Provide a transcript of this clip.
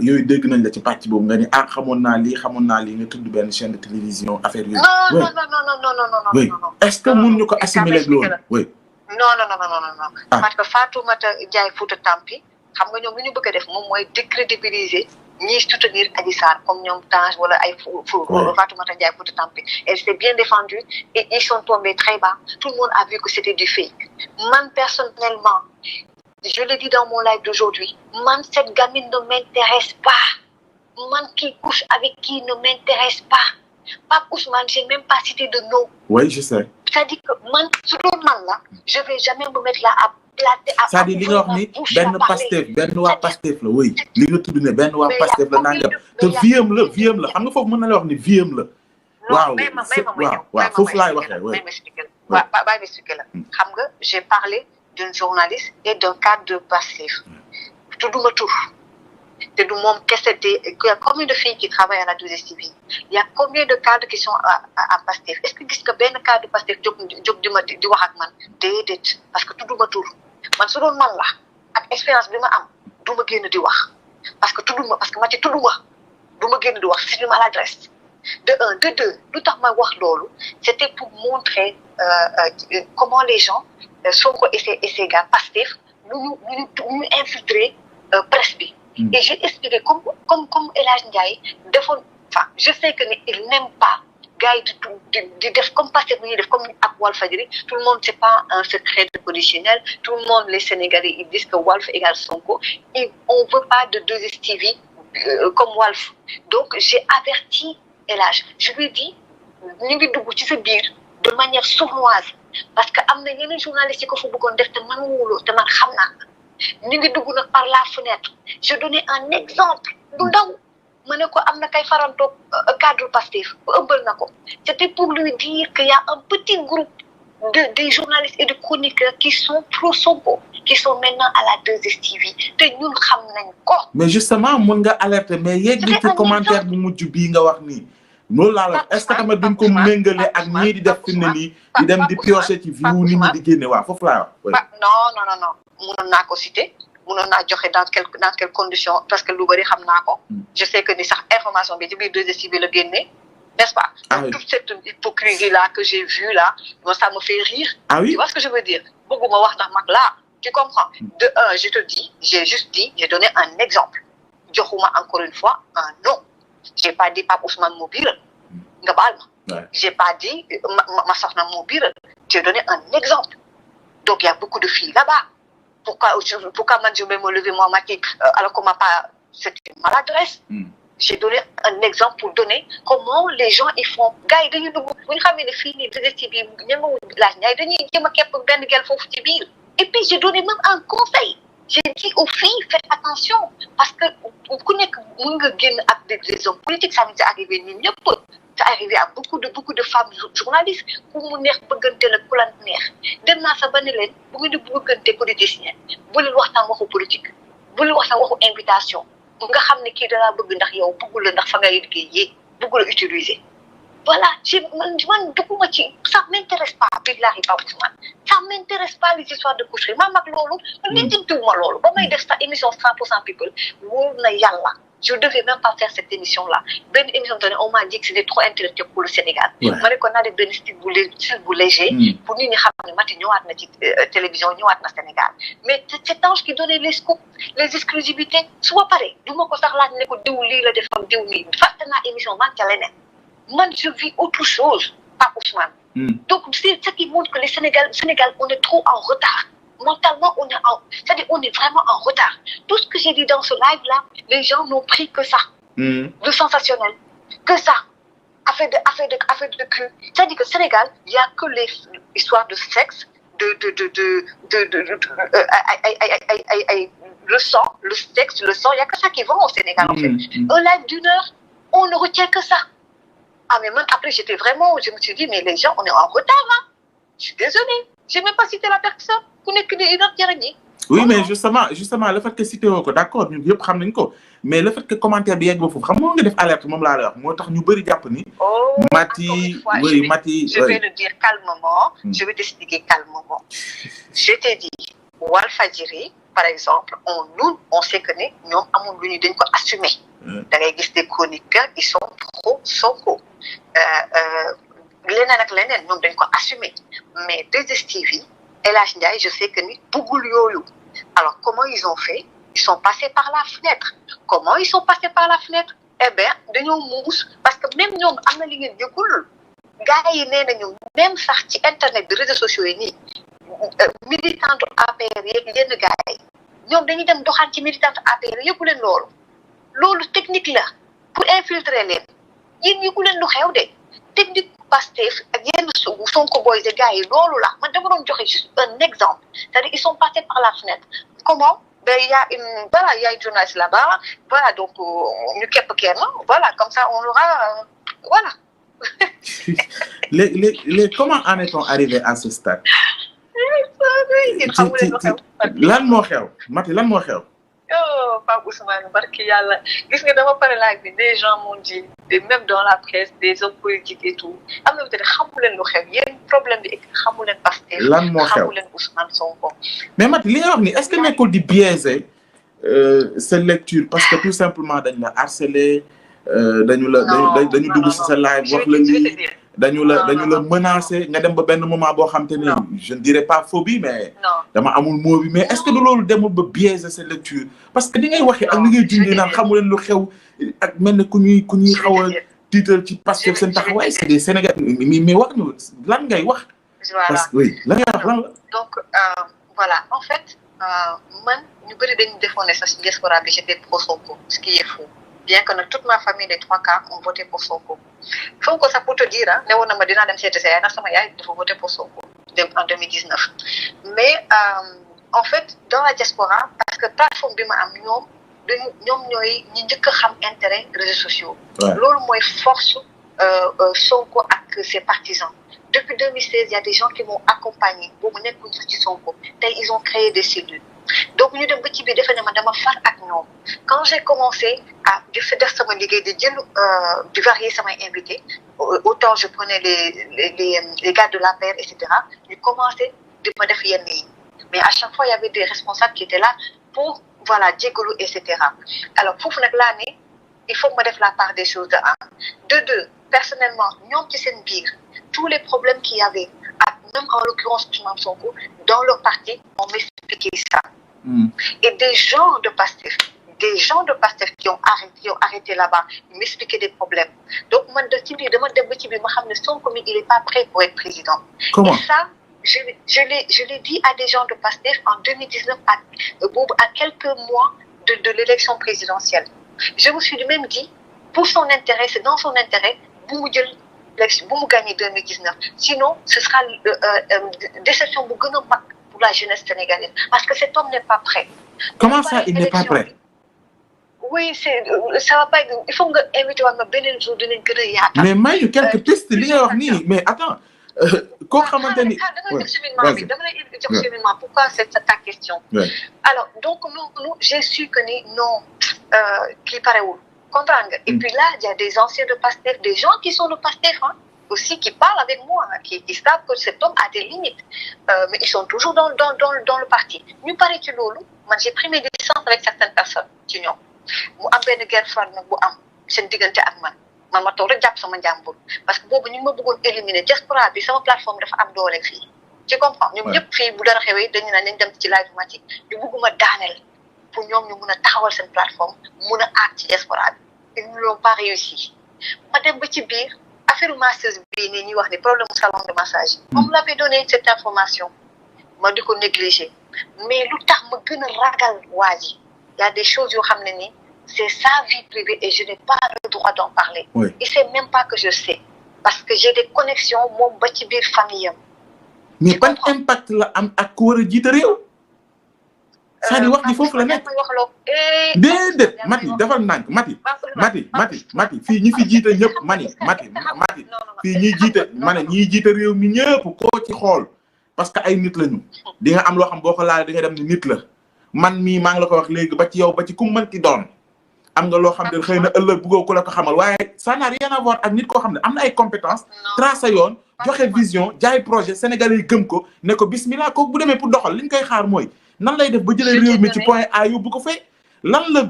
yooyu dégg nañ la ci pàcc boobu nga ni xamoon naa lii nga tudd benn chaîne de télévision affaire yooyu. non. oui est-ce que mun ñu ko assimiler loolu. oui. non. parce que Fatoumata Ndiaye Fouta Tampi xam nga ñoom lu ñu bëgg a def moom mooy décrédibiliser ñiy soutenir Adji Sarr comme ñoom Tange wala ay Fatoumata Ndiaye Fouta Tampi. Elle s'est bien défendue et ils sont tombés très bas. Tout le monde a vu que c'était du fake. Man personnellement, je le dis dans mon live d'aujourd'hui, man cette gamine ne m'intéresse pas. Man qui couche avec qui ne m'intéresse pas. Pape Ousmane, j'ai même pas cité de nom. Oui, je sais. C'est-à-dire que man, ce man là, je vais jamais me mettre là à plater. C'est-à-dire li nga wax ni benn Pastef benn waa Pastef la oui li nga tudd ne benn waa Pastef la nangam te viam la xam nga foofu mën na la wax ni viam la. waaw waaw foofu laay waxee oui. waaw bàyyi ma expliquer la. xam nga j'ai parlé d'une journaliste et d'un cadre de Pastef. tudduma tur. te du moom kese te il y a combien de filles qui travaillent à la 2STV il y a combien de cadres qui sont à Pastef est-ce que gis nga benn cadre Pastef jóg di wax ak man déedéet parce que tudduma tur man su doon man la ak expérience bi ma am du ma génn di wax parce que tudduma parce que ma ci tudduma du ma génn di wax c'est une maladresse de un de deux lu tax ma wax loolu c'était pour montrer comment les gens Sonko et ses gars Pastef ñu infiltrer presse bi. Et j'ai expliqué comme El Hadj Ndiaye defoon enfin je sais que il n'aime pas gars yi di def comme Pastef bu ñuy def comme ak Walfadjri tout le monde c'est pas un secret de polichinelle tout le monde les Sénégalais ils disent que Walf égale Sonko et on veut pas de 2STV comme Walf donc j'ai averti El Hadj je lui ai dit ñu ngi dugg ci sa biir de manière sournoise parce que am na yeneen journalistes yi ko fa bëggoon def te man wóoloo te man xam naa ñu ngi dugg nag par la fenêtre je donnais un exemple bu ndaw ma ne ko am na kay farantoog cadre Pastef ëmbal na ko c'était pour lui dire qu'il y a un petit groupe des journalistes et de chroniqueurs qui sont pro Sonko qui sont maintenant à la 2STV te ñun xam nañ ko. mais justement mun nga alerter mais yegg ci commentaire bu mujj bii nga wax nii loolu laa la est-ce que tamit duñ ko méngale ak ñii di def fi ne nii di dem di piocher ci view nit ñi di génne waaw foofu laa wax. non. mënoon naa ko citer mënoon naa joxe dans quelles conditions parce que lu bari xam naa ko. je sais que ni sax information bi ci biir 2STV la génne n'est-ce pas. toute cette hypocrisie là que j'ai vue là moi ça me fait rire. Tu vois ce que je veux dire bëgguma wax ndax mag laa tu comprends. de un je te dis j'ai donné un exemple joxuma encore une fois un nom j'ai pas dit Pape Ousmane moo biiral nga baal ma. j'ai pas dit ma soxna moo biiral j'ai donné un exemple donc il y a beaucoup de filles là-bas. Pourquoi man je vais me lever moi Macky alors qu'on m'a pas c'est une maladresse. J'ai donné un exemple pour donner comment les gens ils font gars yi dañuy dugg bu ñu xamee ne fii nii 2STV ñemewuñ laaj ñaay dañuy jéem a képp benn gel foofu ci biir et puis j'ai donné même un conseil j'ai dit aux filles faites attention parce que ku nekk mën nga génn ak des hommes politiques ça nous est arrivé ñun ñëpp c'est arrivé à beaucoup de femmes journalistes ku mu neex bëggante la ku la neex dem naa sa ba ne leen bu ngeen di bëggante politicien bu leen waxtaan waxu politique bu leen waxtaan waxu invitation nga xam ne kii dalaa bëgg ndax yow bëggul la ndax fa ngay liggéeyee bëggul la utiliser voilà man dugguma ci ça m'intéresse pas billahi Pape Ousmane ça m'intéresse pas les histoires de coucherie maa mag loolu man lijjantiwuma loolu ba may def sa émission 100% people wóor na yàlla je devais même pas faire cette émission là benn émission donné on m'a dit que c'était trop intellectuel pour le Sénégal ma ne ko naa def benn style bu léger pour nit ñi xam ne Mati ñëwaat na ci télévision ñëwaat na Sénégal mais c'est Ange qui donnait les scoops les exclusivités su ma paree du ma ko sax laaj ne ko diw lii la defam diw nii fàtte naa émission man ca leneen man je vis autre chose Pape Ousmane donc c'est ça qui montre que le Sénégal on est trop en retard mentalement c'est-à-dire on est vraiment en retard tout ce que j'ai dit dans ce live là les gens n'ont pris que ça de sensationnel que ça affaire de cul c'est-à-dire que Sénégal il y a que les histoires de sexe le sang le sexe le sang il y a que ça qui vend au Sénégal en fait un live d'1 heure on ne retient que ça mais man après je me suis dit mais les gens on est en retard hein je suis désolée j'ai même pas cité la personne ku nekk di ina jërëjëf. oui mais justement le fait que cité woo ko d'accord ñun yëpp xam nañ ko mais le fait que commentaire bi yegg ba foofu xam nga nga def alerte moom laa lay wax moo tax ñu bëri jàpp ni. Mati oui Mati je vais le dire calmement. je vais t'expliquer calmement. je t'ai dit Walfadjri par exemple on sait que ni ñoom amul lu ñu dañ ko assumer. da ngay gis des chroniqueurs ils sont pro Sonko leneen ak leneen ñoom dañ ko assumer mais 2STV El Hadj Ndiaye je sais que ni bëggul yooyu alors comment ils ont fait ils sont passés par la fenêtre comment ils sont passés par la fenêtre eh bien dañoo muus parce que même ñoom am na li ngeen yëgul gars yi nee nañu même sax ci internet bi réseaux sociaux yi nii militante APR yeeg yenn gars yi ñoom dañuy dem doxaan ci militante APR yëgu leen loolu technique la pour infiltrer leen yéen yëgu leen lu xew de technique Pastef ak yenn Sonko boys de gars yi loolu la man dama doon joxe juste un exemple c'est-à-dire ils sont passés par la fenêtre comment ben il y a une journaliste là-bas voilà donc ñu képp kenn voilà comme ça on aura voilà. les comment en est-on arrivé à ce stade. lan moo xew Maty lan moo xew. oh Pape Ousmane barki yàlla gis nga dama pare laaj bi des gens m'ont dit même dans la presse des hommes politiques et tout am na peut-être xamu leen lu xew yéen problème bi xamu leen Pastef lan moo xew xamu leen Ousmane Sonko. mais Maty li nga wax ni est-ce que nekkul di biaiser sa lecture parce que tout simplement dañ la harceler dañu dugg ci sa live wax la lii dañu la menacer nga dem ba benn moment boo xam te ne je ne dirais pas phobie mais dama amul mot bi mais est-ce que du loolu demul ba biaiser sa lecture parce que di ngay waxee ak li ngay dundee naan xamu leen lu xew ak mel ne ku ñuy xaw a tiital ci Pastef seen taxawaay c'est des Sénégalais mais wax ñu lan ngay wax. parce que oui lan ngay wax lan la. donc voilà en fait man ñu bëri dañu defoon ne sax ci diaspora bi j'étais pro Sonko ce qui est faux. bien que nag toute ma famille les 3 quarts ont voté pour Sonko Sonko sax pour te dire ah ne woon na ma dinaa dem seeti sa yaay ndax sama yaay dafa voté pour Sonko en 2019 mais en fait dans la diaspora parce que plateforme bi ma am ñoom ñooy ñi njëkk a xam intérêt réseaux sociaux. loolu mooy force Sonko ak ses partisans depuis 2016 il y a des gens qui m'ont accompagné boobu nekkuñ sax ci Sonko tey ils ont créé des cellules. donc ñu dem ba ci biir defe ne man dama far ak ñoom quand j'ai commencé à def sama liggéey di jël di varier samay invités autant je prenais les gars de l'APR et cetera ñu commencé di ma def yenn yi mais à chaque fois il y avait des responsables qui étaient là pour voilà jégalu et cetera alors foofu nag laa ne il faut que ma def la part des choses de un de deux personnellement ñoom ci seen biir tous les problèmes qu'il y avait ak même en l'occurrence Ousmane Sonko dans leur parti on m'expliquait ça. Et des gens de Pastef qui ont arrêté là-bas m'expliquaient des problèmes donc man de ci biir dama dem ba ci biir ma xam ne Sonko mi il est pas prêt pour être président. Comment? Et ça je l'ai dit à des gens de Pastef en 2019 à quelques mois de l'élection présidentielle je me suis même dit pour son intérêt c'est dans son intérêt bu mu jël bu mu gagné 2019 sinon ce sera déception bu gën a mag pour la jeunesse sénégalaise parce que cet homme n'est pas prêt. Comment ça il n'est pas prêt? oui ça va pas être il faut nga invité woon ma beneen jour dinañ gën a yaatal. mais may ñu quelques pistes li nga wax nii mais attends koo xamante ni. dama lay jox cheminement pourquoi c'est ta question. alors donc nous j'ai su que ni non kii parewul. comprendre nga et puis là il y a des anciens de Pastef des gens qui sont de Pastef aussi qui parlent avec moi qui savent que cet homme a des limites mais ils sont toujours dans le parti ñu pare ci loolu man j'ai pris mes distances avec certaines personnes ci ñoom mu am benn guerre froide nag bu am seen diggante ak man ma toog rek jàpp sama njàmbur parce que boobu ñu ngi ma bëggoon éliminer diaspora bi sama plateforme dafa am doole fii tu comprends ñoom ñëpp fii bu dara xewee dañu naan nañ dem ci live matique ñu bëgguma daaneel pour ñoom ñu mun a taxawal seen plateforme mun a aar ci diaspora bi ils ne l'ont pas réussi ma dem ba ci biir affaire masseuse bii nii ñuy wax ni problème mu salon de massage on me l'avait donné cette information ma di ko négliger mais lu tax ma gën a ragal waa ji y a des choses yoo xam ne ni c'est sa vie privée et je n'ai pas le droit d'en parler. Oui. Il sait même pas que je sais parce que j'ai des connexions moom ba ci biir famille am. mais ban impact la am ak ku war a jiite réew. c'est-à-dire wax ji foofu la nekk. déedéet Maty defal ndànk Maty fii ñi fi jiite ñëpp Maty fii ñiy jiite ñiy jiite réew mi ñëpp koo ci xool parce que ay nit lañu di nga am loo xam boo ko laalee di nga dem ni nit la man mii maa ngi la ko wax léegi ba ci yow ba ci ku mënti doon am nga loo xam ne xëy na ëllëg bëggoo ku la ko xamal waaye ça n'a rien à voir ak nit koo xam ne am na ay compétences tracé yoon joxe vision jaay projet sénégalais yi gëm ko ne ko bismillah kooku bu demee pour doxal li ñu koy xaar mooy nan lay def ba jëlee réew mi ci point A yóbbu ko fee lan la